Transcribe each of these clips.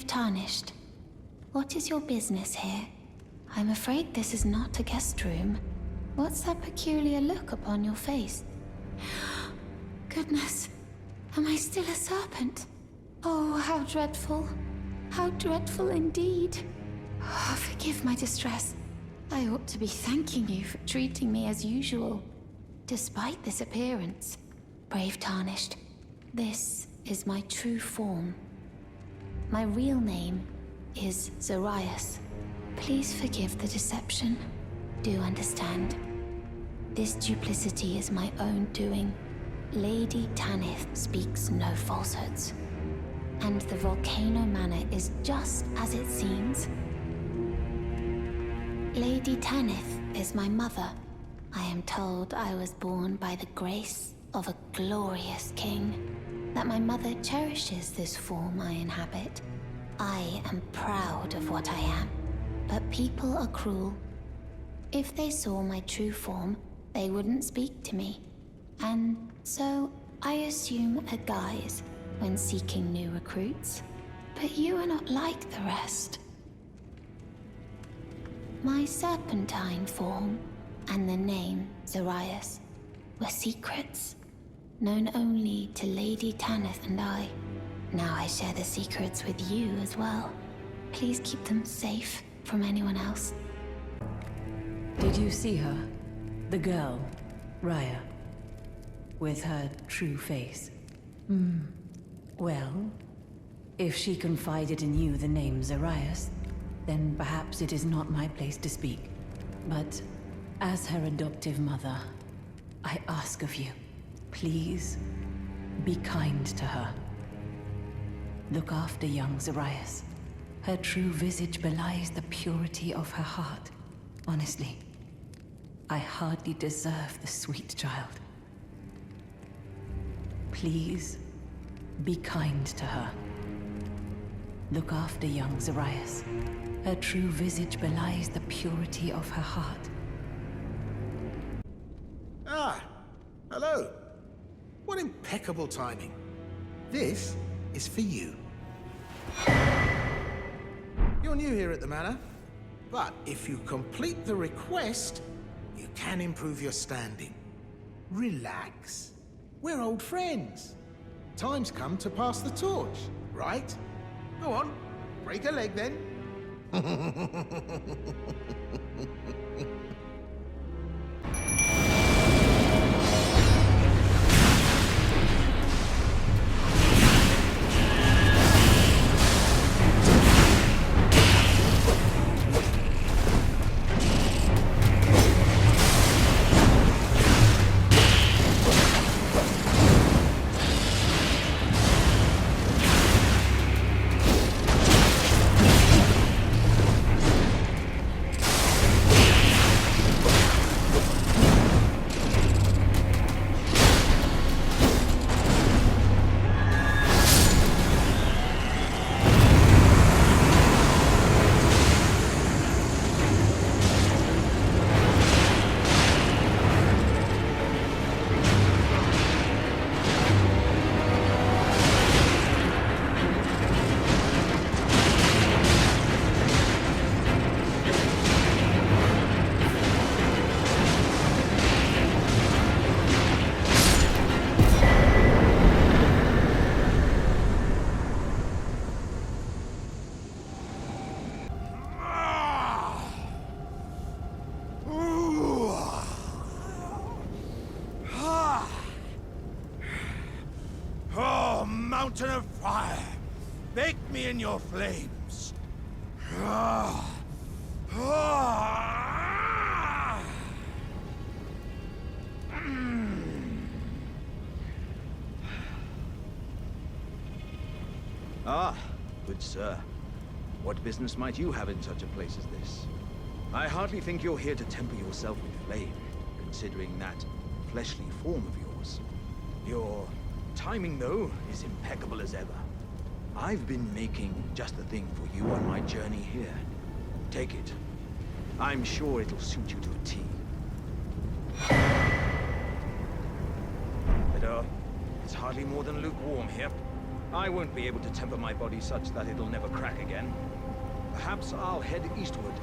Brave Tarnished. What is your business here? I'm afraid this is not a guest room. What's that peculiar look upon your face? Goodness, am I still a serpent? Oh, how dreadful. How dreadful indeed. Oh, forgive my distress. I ought to be thanking you for treating me as usual. Despite this appearance, Brave Tarnished, this is my true form. My real name is Zarias. Please forgive the deception. Do understand. This duplicity is my own doing. Lady Tanith speaks no falsehoods. And the Volcano Manor is just as it seems. Lady Tanith is my mother. I am told I was born by the grace of a glorious king, that my mother cherishes this form I inhabit. I am proud of what I am, but people are cruel. If they saw my true form, they wouldn't speak to me. And so I assume a guise when seeking new recruits. But you are not like the rest. My serpentine form and the name Zarias were secrets, known only to Lady Tanith and I. Now I share the secrets with you as well. Please keep them safe from anyone else. Did you see her? The girl, Raya, with her true face? Well, if she confided in you the name Zarias, then perhaps it is not my place to speak. But as her adoptive mother, I ask of you, please be kind to her. Look after young Zarias. Her true visage belies the purity of her heart. Honestly, I hardly deserve the sweet child. Please be kind to her. Look after young Zarias. Her true visage belies the purity of her heart. Ah, hello. What impeccable timing. This is for you. You're new here at the manor, but if you complete the request, you can improve your standing. Relax. We're old friends. Time's come to pass the torch, right? Go on, break a leg then. Mountain of fire, bake me in your flames. Ah, good sir. What business might you have in such a place as this? I hardly think you're here to temper yourself with flame, considering that fleshly form of yours. Your timing, though, is impeccable as ever. I've been making just the thing for you on my journey here. Take it. I'm sure it'll suit you to a T. But, it's hardly more than lukewarm here. I won't be able to temper my body such that it'll never crack again. Perhaps I'll head eastward.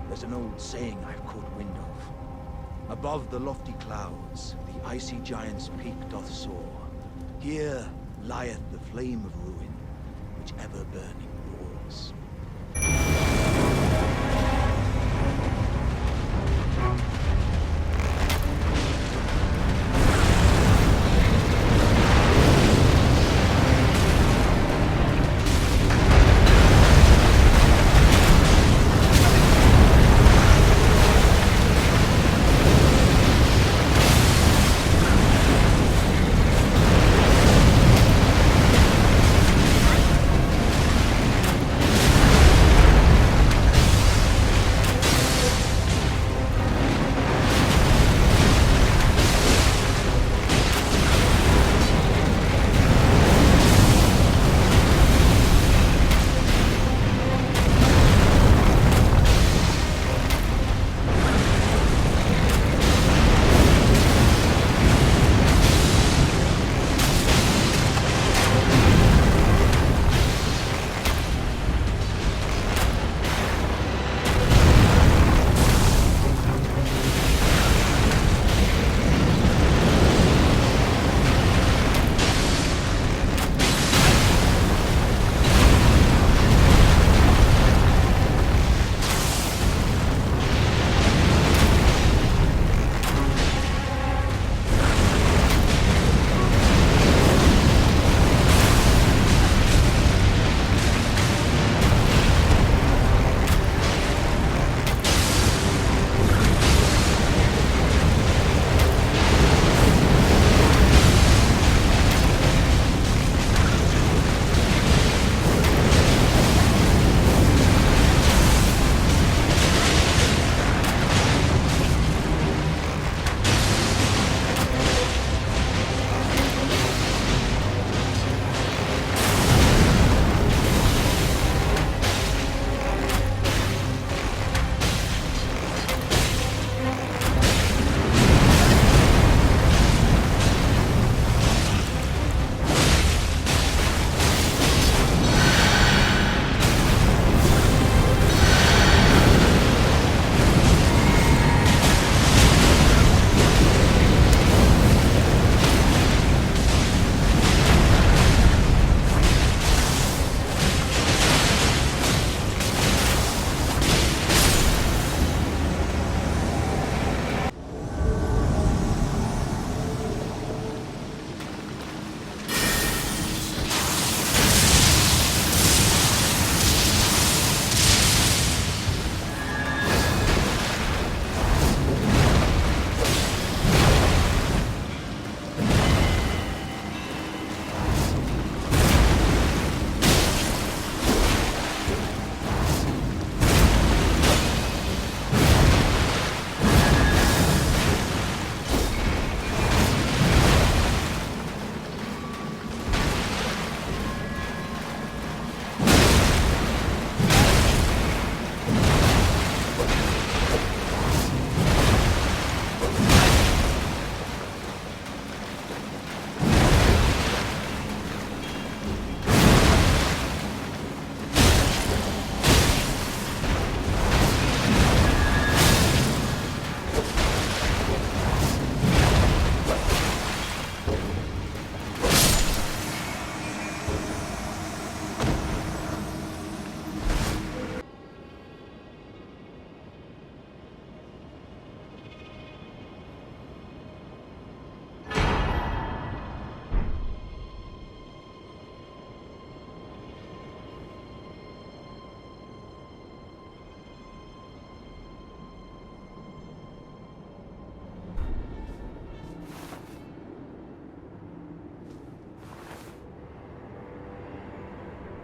There's an old saying I've caught wind of. Above the lofty clouds, the icy giant's peak doth soar. Here lieth the flame of ruin, which ever burning roars.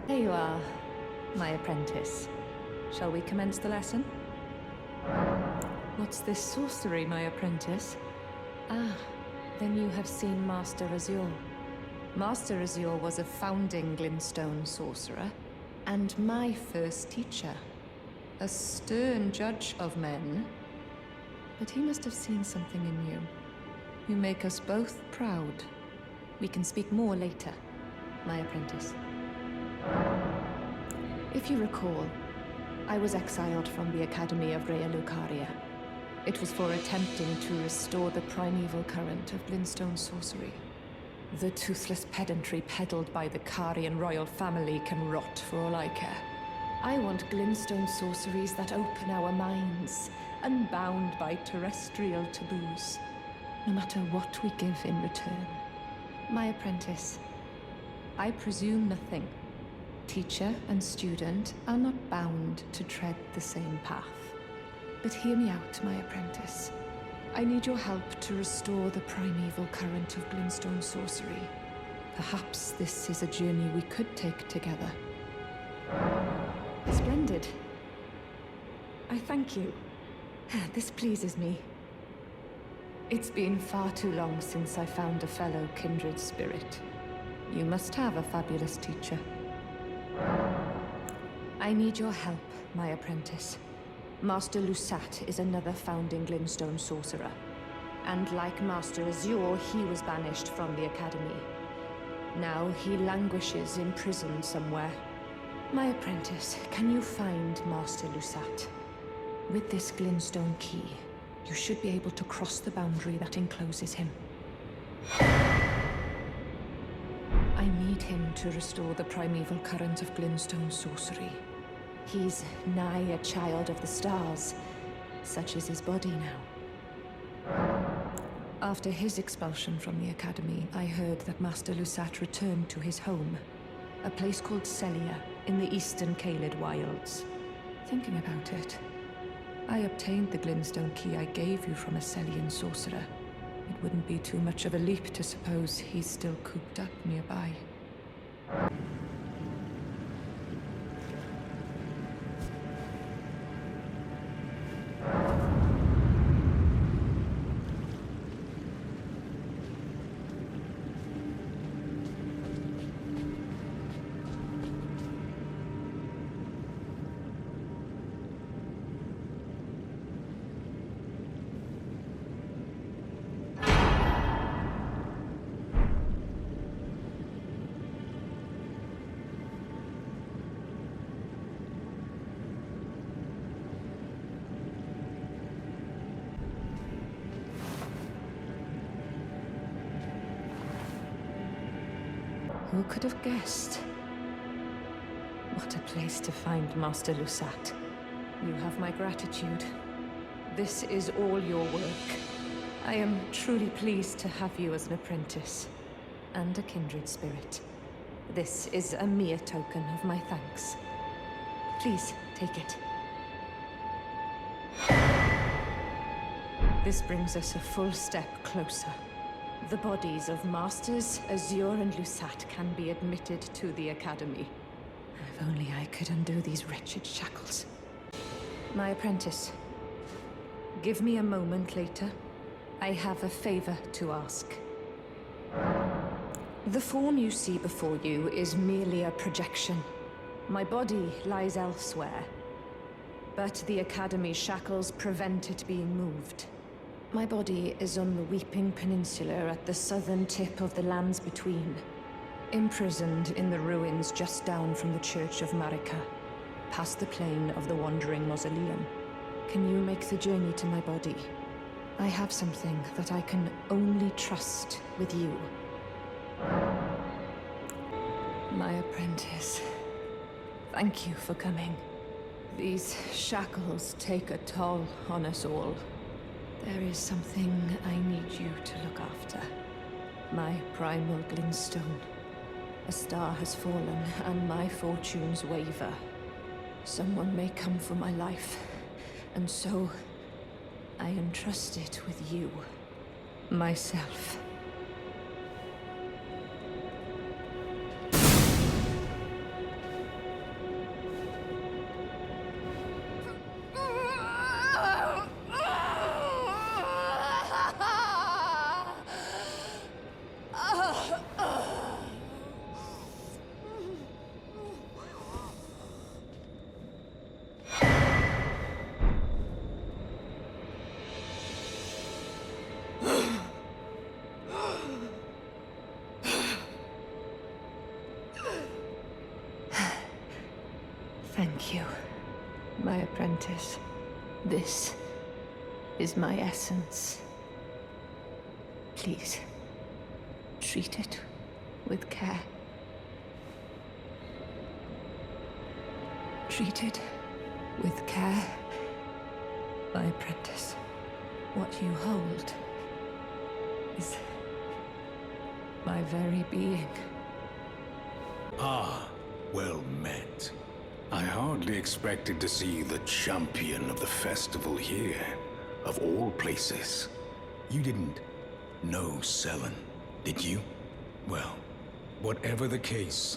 Here you are, my apprentice. Shall we commence the lesson? What's this sorcery, my apprentice? Ah, then you have seen Master Azure. Master Azure was a founding Glintstone sorcerer, and my first teacher. A stern judge of men. But he must have seen something in you. You make us both proud. We can speak more later. my apprentice. If you recall, I was exiled from the Academy of Rea Lucaria. It was for attempting to restore the primeval current of glintstone sorcery. The toothless pedantry peddled by the Carian royal family can rot for all I care. I want glintstone sorceries that open our minds, unbound by terrestrial taboos, no matter what we give in return. My apprentice, I presume nothing. Teacher and student are not bound to tread the same path. But hear me out, my apprentice. I need your help to restore the primeval current of glintstone sorcery. Perhaps this is a journey we could take together. Splendid. I thank you. This pleases me. It's been far too long since I found a fellow kindred spirit. You must have a fabulous teacher. I need your help, my apprentice. Master Lusat is another founding glintstone sorcerer. And like Master Azure, he was banished from the Academy. Now he languishes in prison somewhere. My apprentice, can you find Master Lusat? With this glintstone key, you should be able to cross the boundary that encloses him. I need him to restore the primeval current of glintstone sorcery. He's nigh a child of the stars. Such is his body now. After his expulsion from the Academy, I heard that Master Lusat returned to his home, a place called Celia in the eastern Caelid wilds. Thinking about it, I obtained the glintstone key I gave you from a Celian sorcerer. It wouldn't be too much of a leap to suppose he's still cooped up nearby. Who could have guessed? What a place to find Master Lusat. You have my gratitude. This is all your work. I am truly pleased to have you as an apprentice, and a kindred spirit. This is a mere token of my thanks. Please, take it. This brings us a full step closer. The bodies of Masters Azure and Lusat can be admitted to the Academy. If only I could undo these wretched shackles. My apprentice, give me a moment later. I have a favor to ask. The form you see before you is merely a projection. My body lies elsewhere, but the Academy's shackles prevent it being moved. My body is on the Weeping Peninsula at the southern tip of the lands between, imprisoned in the ruins just down from the Church of Marika, past the plain of the Wandering Mausoleum. Can you make the journey to my body? I have something that I can only trust with you. My apprentice, thank you for coming. These shackles take a toll on us all. There is something I need you to look after. My primal glintstone. A star has fallen, and my fortunes waver. Someone may come for my life, and so I entrust it with you. Myself. Thank you, my apprentice. This is my essence. Please, treat it with care. Treat it with care, my apprentice. What you hold is my very being. Ah, well met. I hardly expected to see the champion of the festival here, of all places. You didn't know Selen, did you? Well, whatever the case,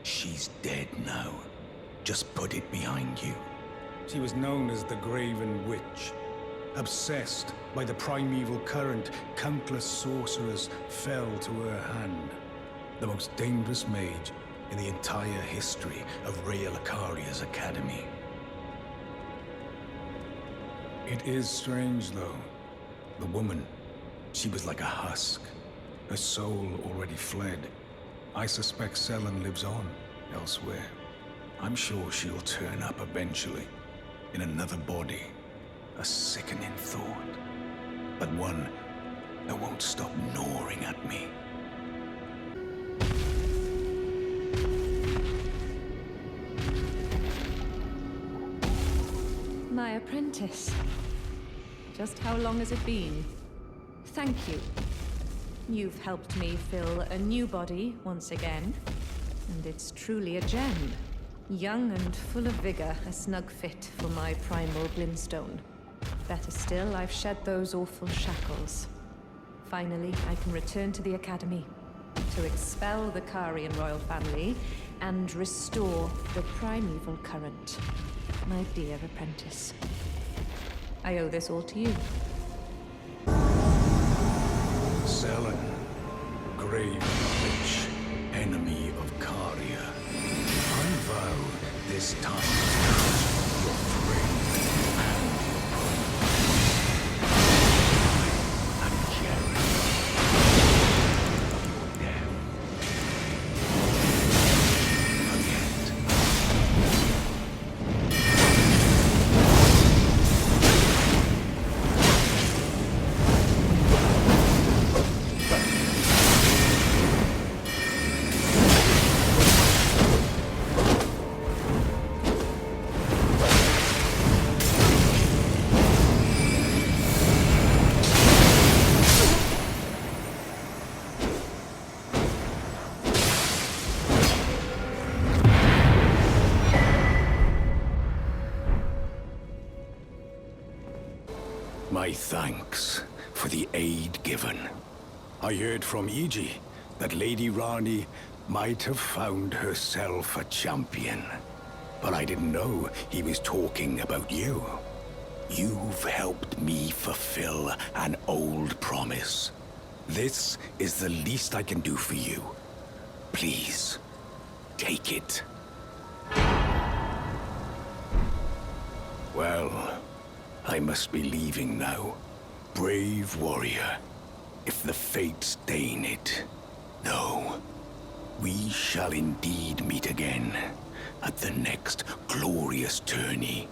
she's dead now. Just put it behind you. She was known as the Graven Witch. Obsessed by the primeval current, countless sorcerers fell to her hand. The most dangerous mage in the entire history of Rhea Lucaria's academy. It is strange, though. The woman, she was like a husk. Her soul already fled. I suspect Selen lives on, elsewhere. I'm sure she'll turn up eventually, in another body. A sickening thought, but one that won't stop gnawing at me. My apprentice. Just how long has it been? Thank you. You've helped me fill a new body once again, and it's truly a gem. Young and full of vigor, a snug fit for my primal glintstone. Better still, I've shed those awful shackles. Finally, I can return to the Academy to expel the Karian royal family and restore the primeval current. My dear apprentice. I owe this all to you. Selen, Grave Witch, enemy of Karia. I vow this time your friend and your promise. And jealous of your death. Forget. My thanks for the aid given. I heard from Iji that Lady Ranni might have found herself a champion. But I didn't know he was talking about you. You've helped me fulfill an old promise. This is the least I can do for you. Please, take it. Well, I must be leaving now. Brave warrior, if the fates deign it. No, we shall indeed meet again at the next glorious tourney.